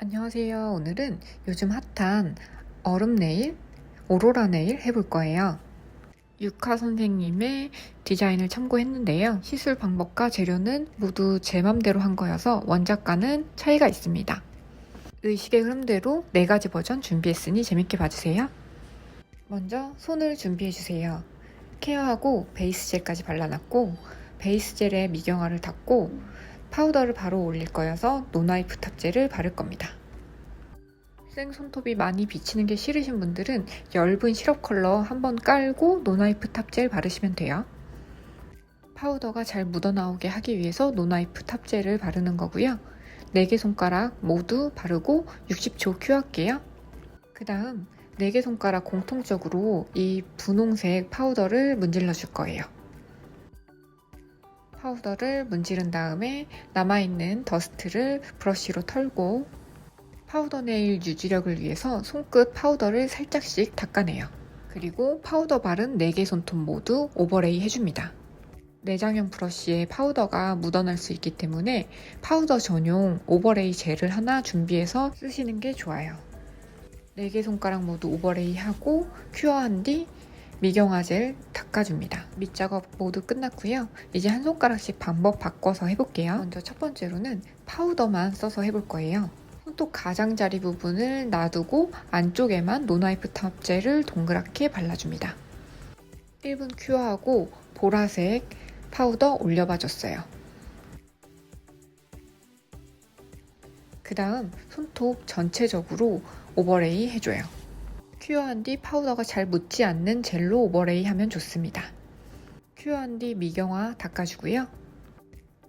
안녕하세요. 오늘은 요즘 핫한 얼음 네일, 오로라 네일 해볼 거예요. 유카 선생님의 디자인을 참고했는데요. 시술 방법과 재료는 모두 제 맘대로 한 거여서 원작과는 차이가 있습니다. 의식의 흐름대로 4가지 버전 준비했으니 재밌게 봐주세요. 먼저 손을 준비해주세요. 케어하고 베이스 젤까지 발라놨고 베이스 젤에 미경화를 닦고 파우더를 바로 올릴 거여서 노나이프 탑젤을 바를 겁니다. 생 손톱이 많이 비치는 게 싫으신 분들은 엷은 시럽 컬러 한번 깔고 노나이프 탑젤 바르시면 돼요. 파우더가 잘 묻어나오게 하기 위해서 노나이프 탑젤을 바르는 거고요. 4개 손가락 모두 바르고 60초 큐할게요. 그 다음 4개 손가락 공통적으로 이 분홍색 파우더를 문질러 줄 거예요. 파우더를 문지른 다음에 남아있는 더스트를 브러쉬로 털고 파우더 네일 유지력을 위해서 손끝 파우더를 살짝씩 닦아내요. 그리고 파우더 바른 4개 손톱 모두 오버레이 해줍니다. 내장형 브러쉬에 파우더가 묻어날 수 있기 때문에 파우더 전용 오버레이 젤을 하나 준비해서 쓰시는 게 좋아요. 4개 손가락 모두 오버레이 하고 큐어한 뒤 미경화 젤 닦아줍니다. 밑작업 모두 끝났고요. 이제 한 손가락씩 방법 바꿔서 해볼게요. 먼저 첫 번째로는 파우더만 써서 해볼 거예요. 손톱 가장자리 부분을 놔두고 안쪽에만 노나이프 탑젤을 동그랗게 발라줍니다. 1분 큐어하고 보라색 파우더 올려봐줬어요. 그 다음 손톱 전체적으로 오버레이 해줘요. 큐어한 뒤 파우더가 잘 묻지 않는 젤로 오버레이 하면 좋습니다. 큐어한 뒤 미경화 닦아주고요.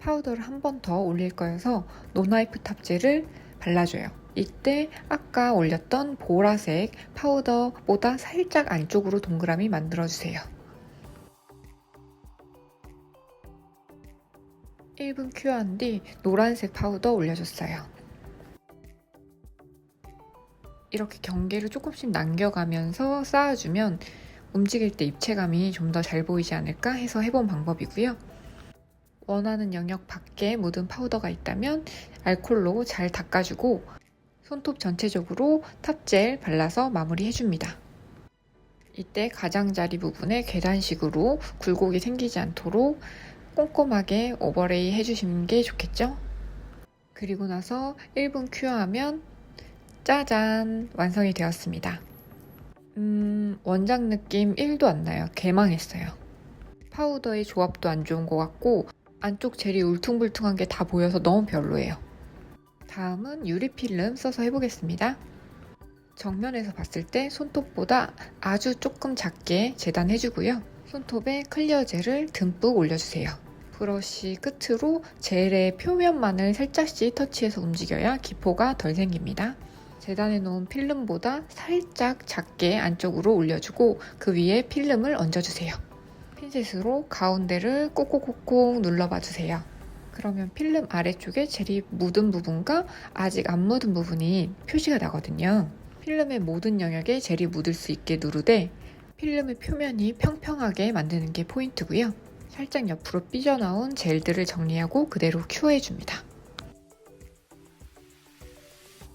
파우더를 한 번 더 올릴 거여서 노나이프 탑젤을 발라줘요. 이때 아까 올렸던 보라색 파우더보다 살짝 안쪽으로 동그라미 만들어주세요. 1분 큐어한 뒤 노란색 파우더 올려줬어요. 이렇게 경계를 조금씩 남겨가면서 쌓아주면 움직일 때 입체감이 좀 더 잘 보이지 않을까 해서 해본 방법이고요. 원하는 영역 밖에 묻은 파우더가 있다면 알콜로 잘 닦아주고 손톱 전체적으로 탑젤 발라서 마무리해줍니다. 이때 가장자리 부분에 계단식으로 굴곡이 생기지 않도록 꼼꼼하게 오버레이 해주시는 게 좋겠죠? 그리고 나서 1분 큐어하면 짜잔! 완성이 되었습니다. 원작 느낌 1도 안 나요. 개망했어요. 파우더의 조합도 안 좋은 것 같고 안쪽 젤이 울퉁불퉁한 게 다 보여서 너무 별로예요. 다음은 유리필름 써서 해보겠습니다. 정면에서 봤을 때 손톱보다 아주 조금 작게 재단해주고요. 손톱에 클리어 젤을 듬뿍 올려주세요. 브러쉬 끝으로 젤의 표면만을 살짝씩 터치해서 움직여야 기포가 덜 생깁니다. 재단해 놓은 필름보다 살짝 작게 안쪽으로 올려주고 그 위에 필름을 얹어주세요. 핀셋으로 가운데를 콕콕콕콕 눌러봐주세요. 그러면 필름 아래쪽에 젤이 묻은 부분과 아직 안 묻은 부분이 표시가 나거든요. 필름의 모든 영역에 젤이 묻을 수 있게 누르되 필름의 표면이 평평하게 만드는 게 포인트고요. 살짝 옆으로 삐져나온 젤들을 정리하고 그대로 큐어해줍니다.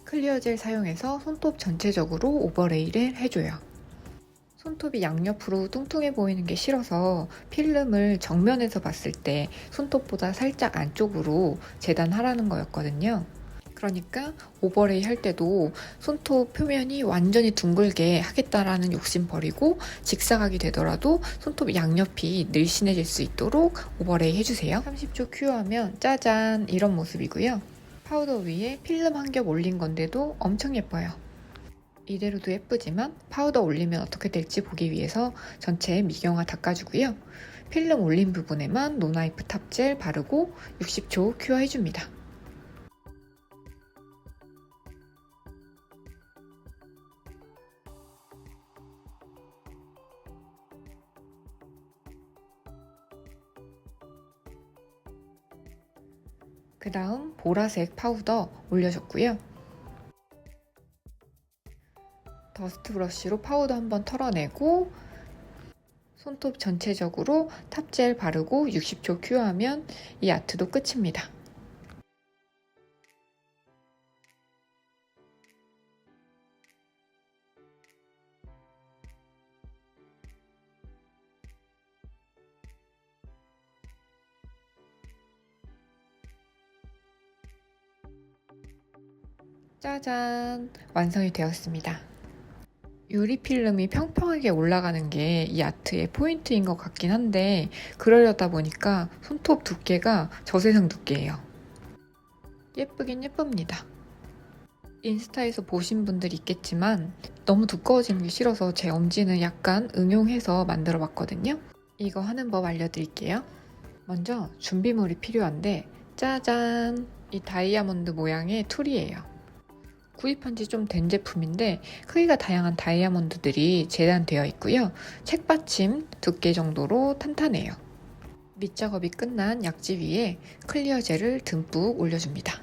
클리어 젤 사용해서 손톱 전체적으로 오버레이를 해줘요. 손톱이 양옆으로 뚱뚱해 보이는 게 싫어서 필름을 정면에서 봤을 때 손톱보다 살짝 안쪽으로 재단하라는 거였거든요. 그러니까 오버레이 할 때도 손톱 표면이 완전히 둥글게 하겠다라는 욕심 버리고 직사각이 되더라도 손톱 양옆이 늘씬해질 수 있도록 오버레이 해주세요. 30초 큐어하면 짜잔 이런 모습이고요. 파우더 위에 필름 한 겹 올린 건데도 엄청 예뻐요. 이대로도 예쁘지만 파우더 올리면 어떻게 될지 보기 위해서 전체에 미경화 닦아주고요. 필름 올린 부분에만 노나이프 탑젤 바르고 60초 큐어 해줍니다. 그 다음 보라색 파우더 올려줬고요. 더스트 브러쉬로 파우더 한번 털어내고 손톱 전체적으로 탑젤 바르고 60초 큐어하면 이 아트도 끝입니다. 짜잔! 완성이 되었습니다. 유리 필름이 평평하게 올라가는 게 이 아트의 포인트인 것 같긴 한데 그러려다 보니까 손톱 두께가 저세상 두께예요. 예쁘긴 예쁩니다. 인스타에서 보신 분들이 있겠지만 너무 두꺼워지는 게 싫어서 제 엄지는 약간 응용해서 만들어 봤거든요. 이거 하는 법 알려드릴게요. 먼저 준비물이 필요한데 짜잔! 이 다이아몬드 모양의 툴이에요. 구입한 지 좀 된 제품인데 크기가 다양한 다이아몬드들이 재단되어 있고요. 책받침 두께 정도로 탄탄해요. 밑작업이 끝난 약지 위에 클리어 젤을 듬뿍 올려줍니다.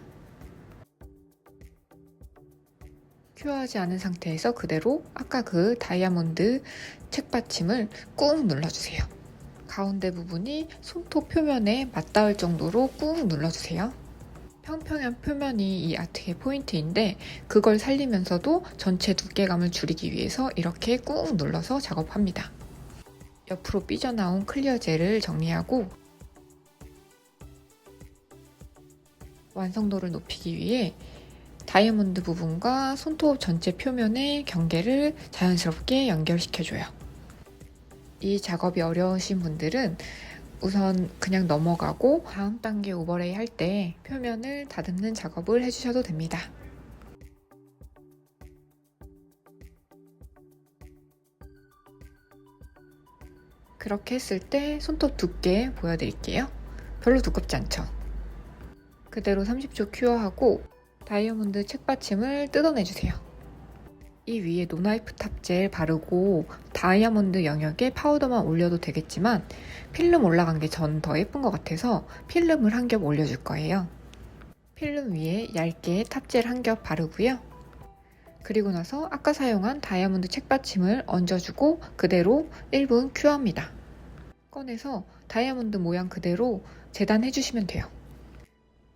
큐어하지 않은 상태에서 그대로 아까 그 다이아몬드 책받침을 꾹 눌러주세요. 가운데 부분이 손톱 표면에 맞닿을 정도로 꾹 눌러주세요. 평평한 표면이 이 아트의 포인트인데 그걸 살리면서도 전체 두께감을 줄이기 위해서 이렇게 꾹 눌러서 작업합니다. 옆으로 삐져나온 클리어 젤을 정리하고 완성도를 높이기 위해 다이아몬드 부분과 손톱 전체 표면의 경계를 자연스럽게 연결시켜줘요. 이 작업이 어려우신 분들은 우선 그냥 넘어가고 다음 단계 오버레이 할 때 표면을 다듬는 작업을 해주셔도 됩니다. 그렇게 했을 때 손톱 두께 보여드릴게요. 별로 두껍지 않죠? 그대로 30초 큐어하고 다이아몬드 책받침을 뜯어내주세요. 이 위에 노나이프 탑젤 바르고 다이아몬드 영역에 파우더만 올려도 되겠지만 필름 올라간 게 전 더 예쁜 것 같아서 필름을 한 겹 올려줄 거예요. 필름 위에 얇게 탑젤 한 겹 바르고요. 그리고 나서 아까 사용한 다이아몬드 책받침을 얹어주고 그대로 1분 큐어합니다. 꺼내서 다이아몬드 모양 그대로 재단해주시면 돼요.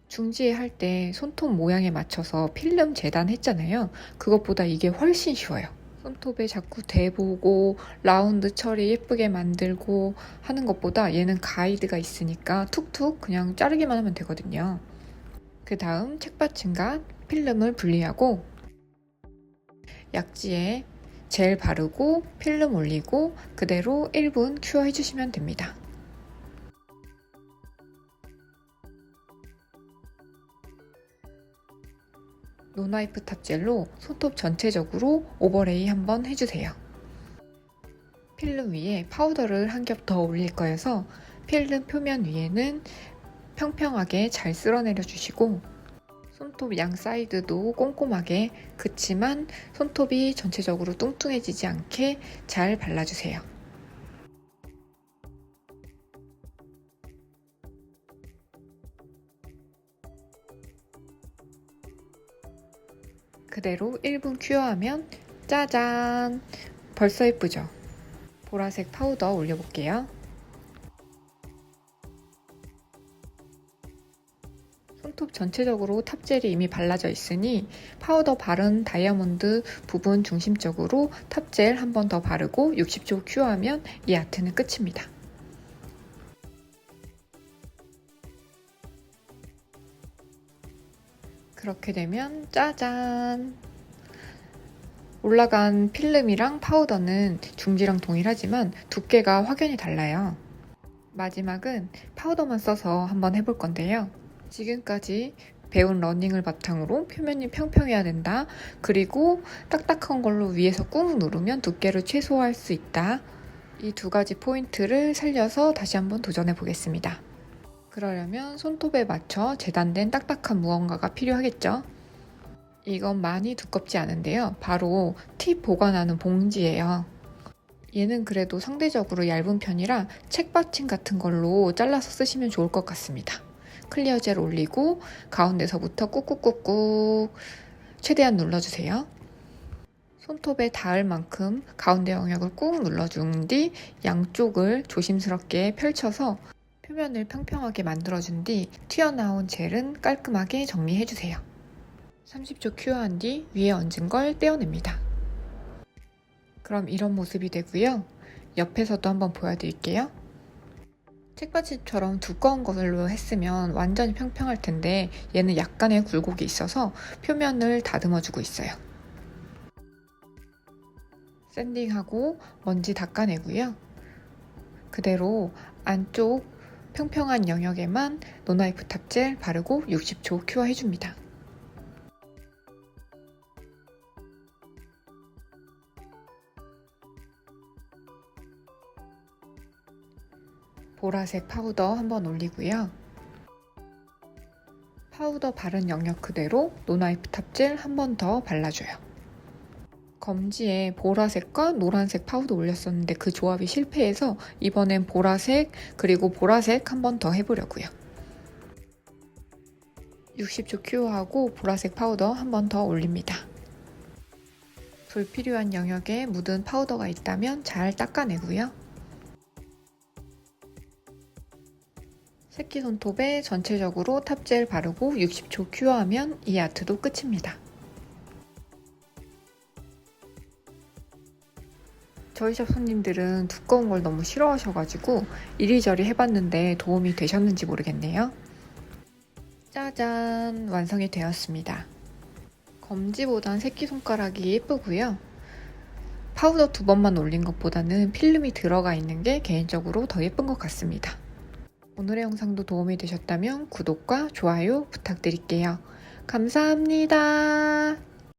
중지에 할 때 손톱 모양에 맞춰서 필름 재단했잖아요. 그것보다 이게 훨씬 쉬워요. 손톱에 자꾸 대보고 라운드 처리 예쁘게 만들고 하는 것보다 얘는 가이드가 있으니까 툭툭 그냥 자르기만 하면 되거든요. 그 다음 책받침과 필름을 분리하고 약지에 젤 바르고 필름 올리고 그대로 1분 큐어 해주시면 됩니다. 노나이프 탑젤로 손톱 전체적으로 오버레이 한번 해주세요. 필름 위에 파우더를 한 겹 더 올릴 거여서 필름 표면 위에는 평평하게 잘 쓸어내려 주시고 손톱 양 사이드도 꼼꼼하게 그치만 손톱이 전체적으로 뚱뚱해지지 않게 잘 발라주세요. 그대로 1분 큐어하면 짜잔! 벌써 예쁘죠? 보라색 파우더 올려볼게요. 손톱 전체적으로 탑젤이 이미 발라져 있으니 파우더 바른 다이아몬드 부분 중심적으로 탑젤 한 번 더 바르고 60초 큐어하면 이 아트는 끝입니다. 그렇게 되면 짜잔! 올라간 필름이랑 파우더는 중지랑 동일하지만 두께가 확연히 달라요. 마지막은 파우더만 써서 한번 해볼 건데요. 지금까지 배운 러닝을 바탕으로 표면이 평평해야 된다. 그리고 딱딱한 걸로 위에서 꾹 누르면 두께를 최소화할 수 있다. 이 두 가지 포인트를 살려서 다시 한번 도전해 보겠습니다. 그러려면 손톱에 맞춰 재단된 딱딱한 무언가가 필요하겠죠. 이건 많이 두껍지 않은데요. 바로 팁 보관하는 봉지예요. 얘는 그래도 상대적으로 얇은 편이라 책받침 같은 걸로 잘라서 쓰시면 좋을 것 같습니다. 클리어 젤 올리고 가운데서부터 꾹꾹꾹꾹 최대한 눌러주세요. 손톱에 닿을 만큼 가운데 영역을 꾹 눌러준 뒤 양쪽을 조심스럽게 펼쳐서 표면을 평평하게 만들어준 뒤 튀어나온 젤은 깔끔하게 정리해주세요. 30초 큐어한 뒤 위에 얹은 걸 떼어냅니다. 그럼 이런 모습이 되고요. 옆에서도 한번 보여드릴게요. 책받침처럼 두꺼운 걸로 했으면 완전히 평평할 텐데 얘는 약간의 굴곡이 있어서 표면을 다듬어주고 있어요. 샌딩하고 먼지 닦아내고요. 그대로 안쪽 평평한 영역에만 노나이프 탑젤 바르고 60초 큐어해줍니다. 보라색 파우더 한번 올리고요. 파우더 바른 영역 그대로 노나이프 탑젤 한 번 더 발라줘요. 검지에 보라색과 노란색 파우더 올렸었는데 그 조합이 실패해서 이번엔 보라색 그리고 보라색 한 번 더 해보려고요. 60초 큐어하고 보라색 파우더 한 번 더 올립니다. 불필요한 영역에 묻은 파우더가 있다면 잘 닦아내고요. 새끼손톱에 전체적으로 탑젤 바르고 60초 큐어하면 이 아트도 끝입니다. 저희 샵 손님들은 두꺼운 걸 너무 싫어하셔가지고 이리저리 해봤는데 도움이 되셨는지 모르겠네요. 짜잔! 완성이 되었습니다. 검지보단 새끼손가락이 예쁘고요. 파우더 2번만 올린 것보다는 필름이 들어가 있는 게 개인적으로 더 예쁜 것 같습니다. 오늘의 영상도 도움이 되셨다면 구독과 좋아요 부탁드릴게요. 감사합니다.